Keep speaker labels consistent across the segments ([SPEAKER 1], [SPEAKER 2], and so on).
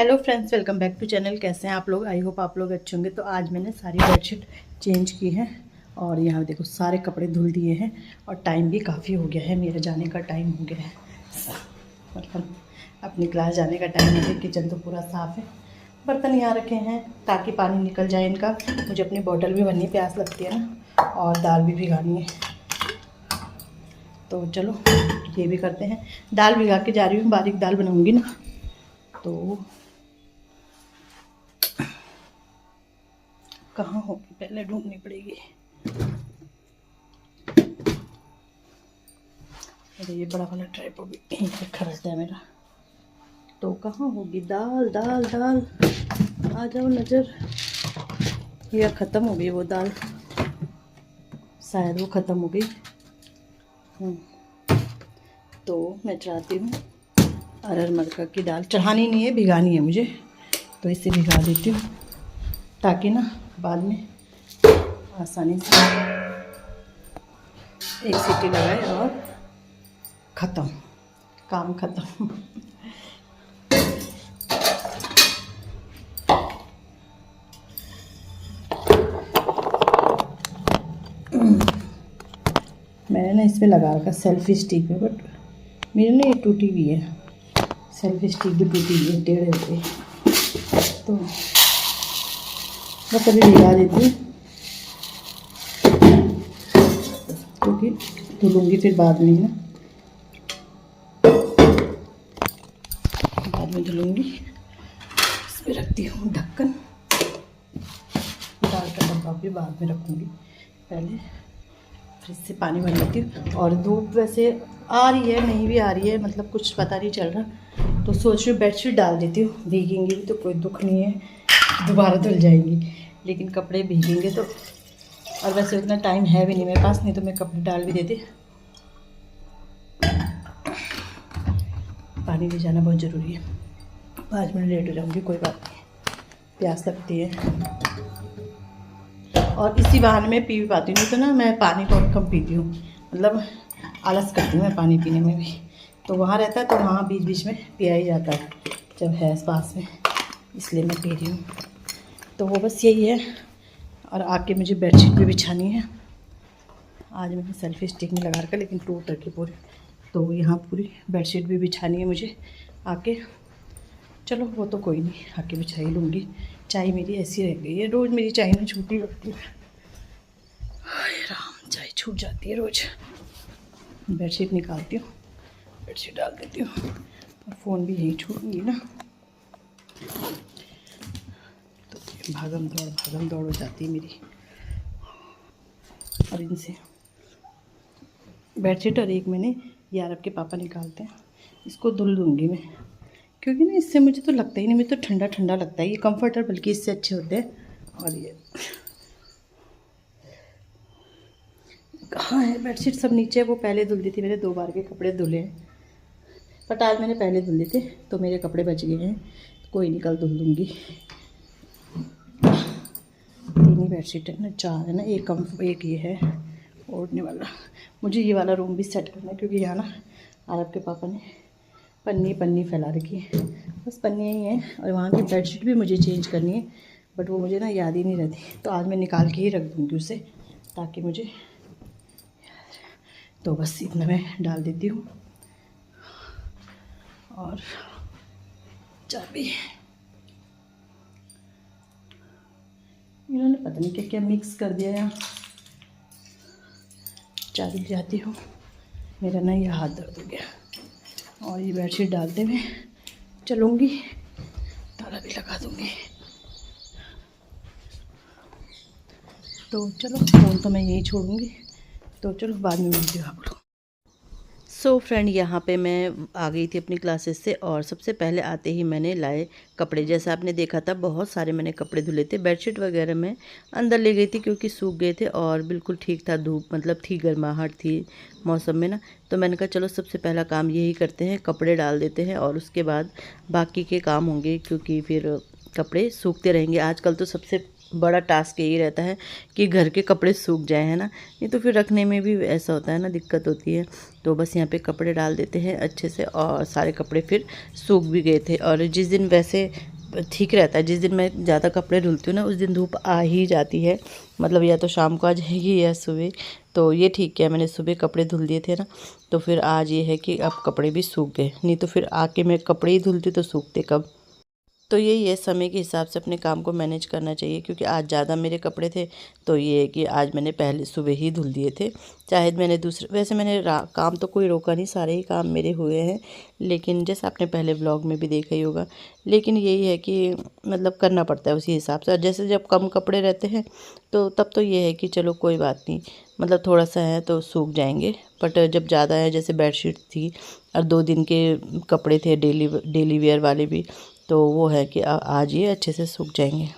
[SPEAKER 1] Hello friends, welcome back to channel. कैसे हैं आप लोग? आई होप आप लोग अच्छे होंगे। तो आज मैंने सारी बेडशीट चेंज की है और यहाँ देखो सारे कपड़े धुल दिए हैं और टाइम भी काफ़ी हो गया है, मेरे जाने का टाइम हो गया है, मतलब अपनी क्लास जाने का टाइम हो गया। किचन तो पूरा साफ़ है, बर्तन यहाँ रखे हैं ताकि पानी निकल जाए इनका। मुझे अपनी बॉटल भी भरनी, प्यास लगती है ना, और दाल भी भिगानी है। तो चलो ये भी करते हैं। दाल भिगा के जा रही हूँ, बारीक दाल बनाऊँगी ना, तो कहाँ होगी पहले ढूंढनी पड़ेगी। अरे ये बड़ा वाला ट्राइपॉड भी यहीं रखा रहता है मेरा। तो कहाँ होगी दाल? दाल दाल आ जाओ नज़र। ये ख़त्म हो गई वो दाल, शायद वो ख़त्म हो गई। तो मैं चाहती हूँ अरहर मरका की दाल चढ़ानी नहीं है, भिगानी है मुझे, तो इसे भिगा देती हूँ ताकि ना बाद में आसानी से एक सीटी लगाए और ख़त्म, काम ख़त्म। मैंने ना इसमें लगा रखा सेल्फी स्टिक में, बट मेरी ना ये टूटी हुई है, सेल्फी स्टिक भी टूटी हुई है, टेढ़े हो गए। तो मैं कभी भिगा देती हूँ क्योंकि धुलूँगी फिर बाद में, ना बाद में धुलूँगी। इसमें रखती हूँ ढक्कन, दाल का डब्बा भी बाद में रखूँगी, पहले फ्रिज से पानी भर लेती हूँ। और धूप वैसे आ रही है, नहीं भी आ रही है, मतलब कुछ पता नहीं चल रहा। तो सोच रही हूँ बेडशीट डाल देती हूँ, भीगेंगी भी तो कोई दुख नहीं है, दोबारा धुल जाएंगी। लेकिन कपड़े भीगेंगे तो, और वैसे उतना टाइम है भी नहीं मेरे पास, नहीं तो मैं कपड़े डाल भी देती। पानी ले जाना बहुत ज़रूरी है, 5 मिनट लेट हो जाऊँगी, कोई बात नहीं, प्यास लगती है। और इसी बहाने में पी भी पाती हूँ, नहीं तो ना मैं पानी बहुत कम पीती हूँ, मतलब आलस करती हूँ मैं पानी पीने में भी। तो वहाँ रहता है तो वहाँ बीच बीच में पिया ही जाता है जब है पास में, इसलिए मैं पी रही हूँ। तो वो बस यही है। और आके मुझे बेडशीट भी बिछानी है। आज मैंने सेल्फी स्टिक में लगा रखा, लेकिन टूट रखी पूरी, तो यहाँ पूरी बेडशीट भी बिछानी है मुझे आके। चलो वो तो कोई नहीं, आके बिछा ही लूँगी। चाय मेरी ऐसी रह गई है, रोज़ मेरी चाय ना छूटी रहती है। हाय राम, चाय छूट जाती है रोज़। बेडशीट निकालती हूँ, बेडशीट डाल देती हूँ, और फ़ोन भी यहीं छोड़ूंगी ना, तो भागम दौड़ हो जाती है मेरी। और इनसे बेडशीट और एक मैंने यारब के पापा निकालते हैं, इसको धुल दूँगी मैं, क्योंकि ना इससे मुझे तो लगता ही नहीं, मुझे तो ठंडा ठंडा लगता है। ये कंफर्टर बल्कि इससे अच्छे होते हैं। और ये कहाँ है बेडशीट? सब नीचे। वो पहले धुल दी थी मैंने, 2 बार के कपड़े धुले हैं, बट आज मैंने पहले धुल दी थे तो मेरे कपड़े बच गए हैं। कोई नहीं, कल धुल दूँगी। 3 ही बेडशीट है ना, 4 है ना, एक ये है ओढ़ने वाला। मुझे ये वाला रूम भी सेट करना है, क्योंकि यहाँ ना आरब के पापा ने पन्नी फैला रखी है, बस पन्नियाँ ही हैं। और वहाँ की बेडशीट भी मुझे चेंज करनी है, बट वो मुझे ना याद ही नहीं रहती, तो आज मैं निकाल के ही रख दूँगी उसे, ताकि मुझे। तो बस इतना मैं डाल देती हूँ। और चाबी इन्होंने पता नहीं क्या क्या मिक्स कर दिया यहाँ। चाबी जाती हूँ, मेरा ना ये हाथ दर्द हो गया। और ये बेडशीट डालते हुए चलूँगी, ताला भी लगा दूँगी। तो चलो, फ़ोन तो मैं यहीं छोड़ूँगी, तो चलो बाद में मिलती हूँ आप लोग। सो फ्रेंड, यहाँ पे मैं आ गई थी अपनी क्लासेस से, और सबसे पहले आते ही मैंने लाए कपड़े। जैसा आपने देखा था, बहुत सारे मैंने कपड़े धुले थे। बेडशीट वगैरह मैं अंदर ले गई थी क्योंकि सूख गए थे, और बिल्कुल ठीक था, धूप मतलब थी, गर्माहट थी मौसम में ना। तो मैंने कहा चलो सबसे पहला काम यही करते हैं, कपड़े डाल देते हैं, और उसके बाद बाकी के काम होंगे, क्योंकि फिर कपड़े सूखते रहेंगे। आजकल तो सबसे बड़ा टास्क यही रहता है कि घर के कपड़े सूख जाए, है ना। नहीं तो फिर रखने में भी ऐसा होता है ना, दिक्कत होती है। तो बस यहाँ पे कपड़े डाल देते हैं अच्छे से, और सारे कपड़े फिर सूख भी गए थे। और जिस दिन वैसे ठीक रहता है, जिस दिन मैं ज़्यादा कपड़े धुलती हूँ ना, उस दिन धूप आ ही जाती है, मतलब या तो शाम को आ जाएगी या सुबह। तो ये ठीक है, मैंने सुबह कपड़े धुल दिए थे ना, तो फिर आज ये है कि अब कपड़े भी सूख गए, नहीं तो फिर आके मैं कपड़े ही धुलती तो सूखते कब। तो यही है, समय के हिसाब से अपने काम को मैनेज करना चाहिए। क्योंकि आज ज़्यादा मेरे कपड़े थे, तो ये है कि आज मैंने पहले सुबह ही धुल दिए थे। चाहे मैंने दूसरे, वैसे मैंने काम तो कोई रोका नहीं, सारे ही काम मेरे हुए हैं। लेकिन जैसे आपने पहले ब्लॉग में भी देखा ही होगा, लेकिन यही है कि मतलब करना पड़ता है उसी हिसाब से। और जैसे जब कम कपड़े रहते हैं तो तब तो ये है कि चलो कोई बात नहीं, मतलब थोड़ा सा है तो सूख जाएंगे। बट जब ज़्यादा है, जैसे बेडशीट थी और 2 दिन के कपड़े थे डेली डेली वेयर वाले भी, तो वो है कि आज ये अच्छे से सूख जाएंगे।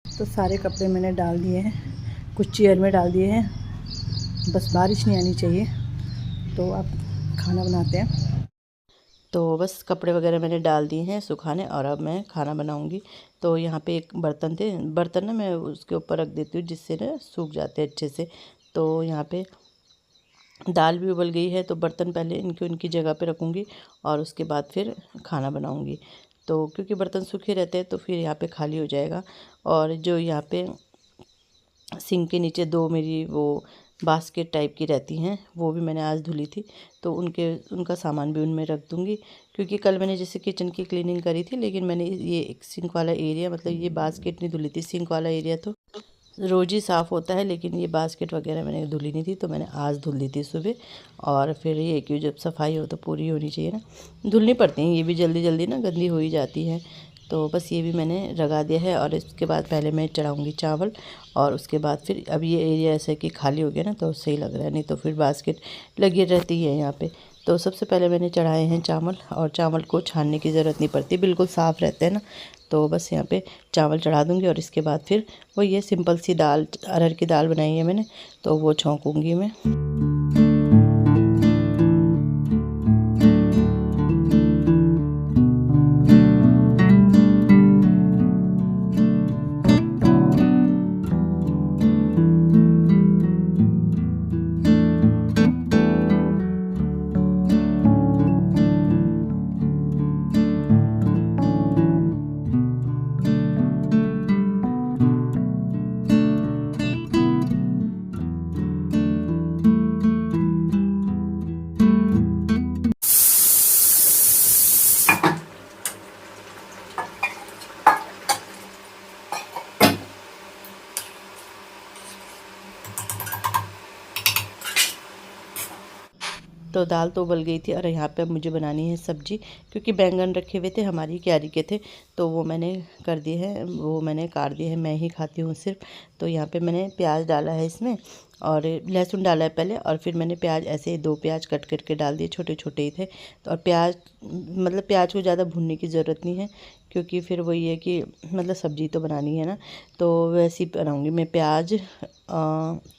[SPEAKER 1] तो सारे कपड़े मैंने डाल दिए हैं, कुछ चेयर में डाल दिए हैं, बस बारिश नहीं आनी चाहिए। तो अब खाना बनाते हैं। तो बस कपड़े वगैरह मैंने डाल दिए हैं सुखाने, और अब मैं खाना बनाऊंगी। तो यहाँ पे एक बर्तन थे, बर्तन ना मैं उसके ऊपर रख देती हूँ, जिससे ना सूख जाते हैं अच्छे से। तो यहाँ पे दाल भी उबल गई है, तो बर्तन पहले इनकी उनकी जगह पे रखूँगी और उसके बाद फिर खाना बनाऊँगी। तो क्योंकि बर्तन सूखे रहते हैं तो फिर यहाँ पे खाली हो जाएगा। और जो यहाँ पे सिंक के नीचे 2 मेरी वो बास्केट टाइप की रहती हैं, वो भी मैंने आज धुली थी, तो उनका सामान भी उनमें रख दूँगी। क्योंकि कल मैंने जैसे किचन की क्लीनिंग करी थी, लेकिन मैंने ये एक सिंक वाला एरिया, मतलब ये बास्केट नहीं धुली थी, सिंक वाला एरिया तो रोज़ ही साफ़ होता है, लेकिन ये बास्केट वगैरह मैंने धुली नहीं थी, तो मैंने आज धुल दी थी सुबह। और फिर ये कि जब सफाई हो तो पूरी होनी चाहिए ना, धुलनी पड़ती हैं ये भी, जल्दी जल्दी ना गंदी हो ही जाती है। तो बस ये भी मैंने लगा दिया है। और इसके बाद पहले मैं चढ़ाऊँगी चावल, और उसके बाद फिर अब ये एरिया ऐसे कि खाली हो गया ना, तो सही लग रहा है, नहीं तो फिर बास्केट लगी रहती है यहाँ पे। तो सबसे पहले मैंने चढ़ाए हैं चावल, और चावल को छानने की ज़रूरत नहीं पड़ती, बिल्कुल साफ़ रहते हैं ना। तो बस यहाँ पे चावल चढ़ा दूँगी, और इसके बाद फिर वो ये सिंपल सी दाल, अरहर की दाल बनाई है मैंने, तो वो छौंकूँगी मैं। तो दाल तो उबल गई थी, और यहाँ पे अब मुझे बनानी है सब्जी। क्योंकि बैंगन रखे हुए थे, हमारी क्यारी के थे, तो वो मैंने कर दिए हैं, वो मैंने काट दिए हैं, मैं ही खाती हूँ सिर्फ। तो यहाँ पे मैंने प्याज डाला है इसमें, और लहसुन डाला है पहले, और फिर मैंने प्याज ऐसे 2 प्याज कट करके डाल दिए, छोटे छोटे ही थे। तो और प्याज, मतलब प्याज को ज़्यादा भूनने की ज़रूरत नहीं है, क्योंकि फिर वही है कि मतलब सब्ज़ी तो बनानी है ना, तो वैसे ही बनाऊँगी मैं। प्याज,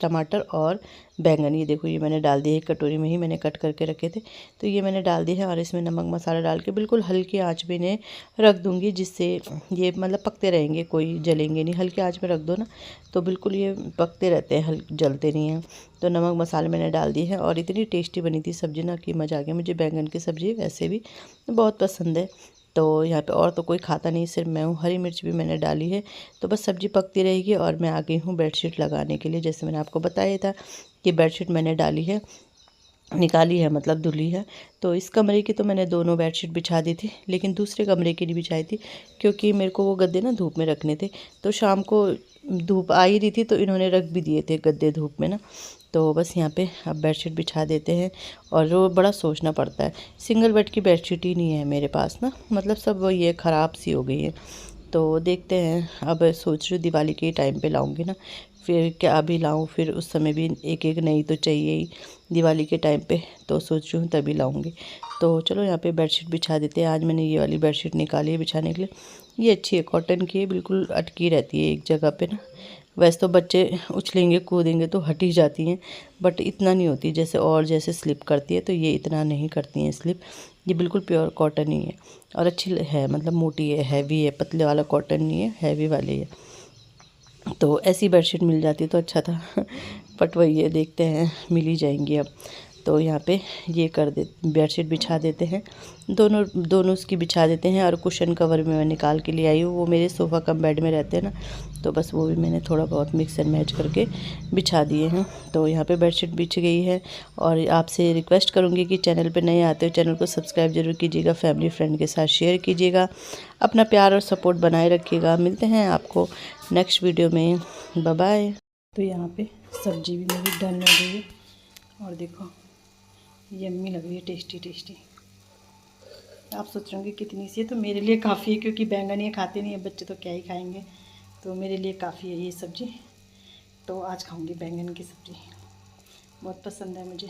[SPEAKER 1] टमाटर और बैंगन, ये देखो ये मैंने डाल दिए, एक कटोरी में ही मैंने कट करके रखे थे, तो ये मैंने डाल दिए हैं। और इसमें नमक मसाला डाल के बिल्कुल हल्की आंच में इन्हें रख दूँगी, जिससे ये मतलब पकते रहेंगे, कोई जलेंगे नहीं। हल्की आंच में रख दो ना तो बिल्कुल ये पकते रहते हैं, जलते नहीं हैं। तो नमक मसाले मैंने डाल दिए हैं और इतनी टेस्टी बनी थी सब्ज़ी ना कि मज़ा आ गया। मुझे बैंगन की सब्ज़ी वैसे भी बहुत पसंद है। तो यहाँ पे और तो कोई खाता नहीं, सिर्फ मैं हूँ। हरी मिर्च भी मैंने डाली है। तो बस सब्ज़ी पकती रहेगी और मैं आ गई हूँ बेडशीट लगाने के लिए। जैसे मैंने आपको बताया था कि बेडशीट मैंने डाली है, निकाली है, मतलब धुली है। तो इस कमरे की तो मैंने दोनों बेडशीट बिछा दी थी, लेकिन दूसरे कमरे की नहीं बिछाई थी, क्योंकि मेरे को वो गद्दे ना धूप में रखने थे। तो शाम को धूप आ ही रही थी तो इन्होंने रख भी दिए थे गद्दे धूप में ना। तो बस यहाँ पे अब बेडशीट बिछा देते हैं। और वो बड़ा सोचना पड़ता है, सिंगल बेड की बेडशीट ही नहीं है मेरे पास ना, मतलब सब वो ये ख़राब सी हो गई है। तो देखते हैं, अब सोच रही हूँ दिवाली के टाइम पे लाऊंगी ना, फिर क्या अभी लाऊं, फिर उस समय भी एक एक नई तो चाहिए ही दिवाली के टाइम पे, तो सोच रही हूँ तभी लाऊंगी। तो चलो यहाँ पे बेडशीट बिछा देते हैं। आज मैंने ये वाली बेडशीट निकाली है बिछाने के लिए। ये अच्छी है, कॉटन की है, बिल्कुल अटकी रहती है एक जगह पे ना। वैसे तो बच्चे उछलेंगे कूदेंगे तो हट ही जाती हैं, बट इतना नहीं होती जैसे और जैसे स्लिप करती है, तो ये इतना नहीं करती हैं स्लिप। ये बिल्कुल प्योर कॉटन ही है और अच्छी है, मतलब मोटी है, हैवी है, पतले वाला कॉटन नहीं है, हैवी वाली है। तो ऐसी बेडशीट मिल जाती तो अच्छा था बट वही है, देखते हैं मिल ही जाएंगी अब। तो यहाँ पे ये कर दे, बेडशीट बिछा देते हैं, दोनों दोनों उसकी बिछा देते हैं। और कुशन कवर में मैं निकाल के ले आई हूँ, वो मेरे सोफ़ा कम बेड में रहते हैं ना, तो बस वो भी मैंने थोड़ा बहुत मिक्स एंड मैच करके बिछा दिए हैं। तो यहाँ पे बेडशीट बिछ गई है। और आपसे रिक्वेस्ट करूँगी कि चैनल पे नए आते हो चैनल को सब्सक्राइब जरूर कीजिएगा, फैमिली फ्रेंड के साथ शेयर कीजिएगा, अपना प्यार और सपोर्ट बनाए रखिएगा। मिलते हैं आपको नेक्स्ट वीडियो में, बाय बाय। तो यहाँ पे सब्जी भी मेरी डन हो गई है और देखो यम्मी लग रही है, टेस्टी टेस्टी। आप सोच रहे होंगे कितनी सी है, तो मेरे लिए काफ़ी है, क्योंकि बैंगन ये खाते नहीं है बच्चे, तो क्या ही खाएंगे, तो मेरे लिए काफ़ी है ये सब्ज़ी। तो आज खाऊंगी बैंगन की सब्ज़ी, बहुत पसंद है मुझे।